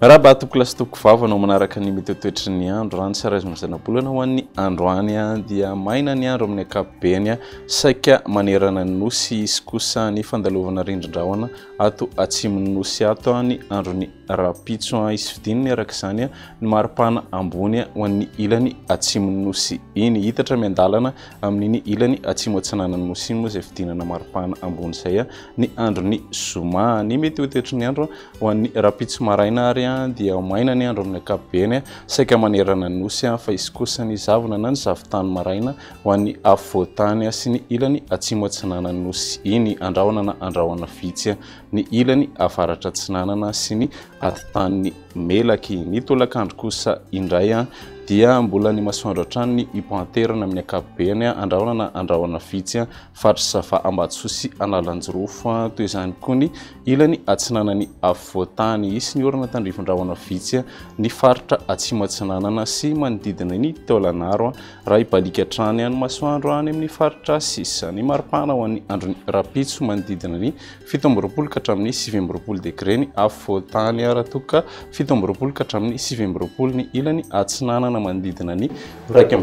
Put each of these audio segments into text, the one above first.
Raha batoko lasitoko vavana manaraka ny metoetoetry ny andro rano sy araizina zanabolana ho an'ny androany dia maina ny andro amin'ny ankapobeny saika manerana ny nosy izy kosa ny fandalovana rindrin-drahona ato atsimon'ny nosy ato ny androny rapitso izy fidiny araka izany ny maripana ambony ho an'ny ilany atsimon'ny nosy iny hitatra miandalana amin'iny ilany atsimo atsinanan'ny nosy iny moa izay fidinana maripana ambony izay ny androny zoma ny metoetoetry ny andro ho an'ny rapitso maraina ary dia maina ny andro amin'ny ankapobeny saika manerana ny nosy fa izy kosa ny zavona na ny zavotany maraina ho an'ny afovoantany sy ny ilany atsimo atsinanan'ny nosy iny andrahoana na andrahoana vitsy ny ilany avaratra atsinanana sy ny atitany melaky ny tolakandro kosa indray dia mbola ny masoandro hatrany ny ipanterana amin'ny ankapobeny andrahoana na andrahoana vitsy faritra sava ambatsosy analanjirofo toy izany koa ny ilany atsinanany afovoantany isy ny orana tandrifondrahoana vitsy ny faritra atsimo atsinanana sy manodidina ny taolanaro raha ibalika hatrany any masoandro any amin'ny faritra sisa ny maripana ho an'ny androny rapitso manodidina ny 17 ka hatramin'ny 20 degré ny afovoantany raha toka 17 ka hatramin'ny 20 ny ilany atsinanana manodidina ny 1 ka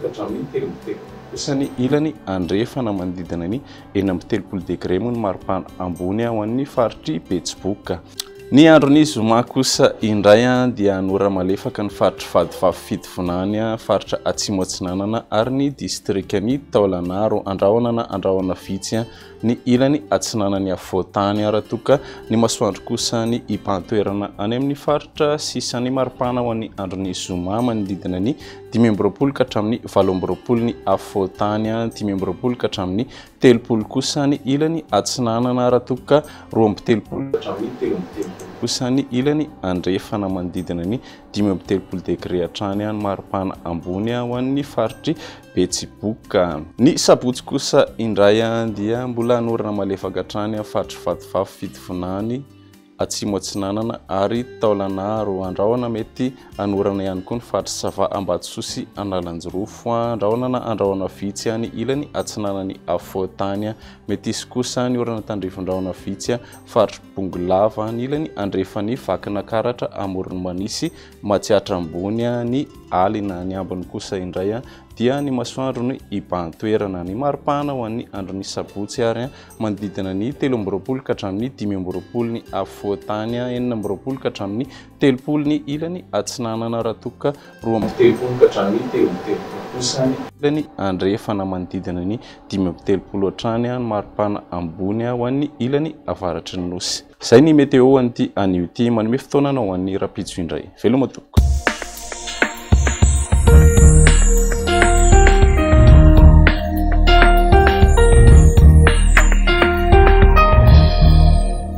hatramin'ny 3 kosa ny ilany andrefana manodidina ny 9 degré moa ny maripana ambony ho an'ny faritry betsiboka. Ny andron'ny zoma kosa indray dia nora malefaka ny faritra vadivavy faritra atsimo atsinanana ary ny distrikany taolanaro andrahoana na andrahoana vitsy ny ilany atsinanany afovoantany raha toka ny masoandro kosa ny ipantoerana any amin'ny faritra sisa ny maripana ho an'ny andron'ny zoma manodidina ny 15 ka hatramin'ny 18 ny afovoantany 15 ka hatramin'ny 30 kosa ny ilany atsinanana raha toka 20 ka hatramin'ny 30 kosa ny ilany andrefana manodidina ny 17 degré hatrany any maripana ambony ho an'ny faritry betsiboka. Ny sabotsy kosa indray dia mbola anorana malefaka hatrany faritry vadivavy fitovinany atsimo atsinanana ary taolanaro andrahoana mety anorana ihany koa ny faritra sava ambatsosy analanjirofo andrahoana na andrahoana vitsy ny ilany atsinanany afovoantany mety isy kosa ny orana tandrifondrahoana vitsy faritra bongolava ny ilany andrefany vakina karatra amorony manisy matsiatra ambony ny alina ny ambiny kosa indray dia ny masoandro ny ipantoerana ny maripana ho an'ny andron'ny sabotsy ary manodidina ny 13 ka hatramin'ny 15 ny afovoantany 19 ka hatramin'ny 30 ny ilany atsinanana raha toka 13 ka hatramin'ny 30 kosa ny ilany andrefana manodidina ny 17 hatrany ny maripana ambony ho an'ny ilany avaratry ny nosy. Zay ny meteo anty anio ty manome fotoanana ho an'ny rapitso indray. Veloma tompoko.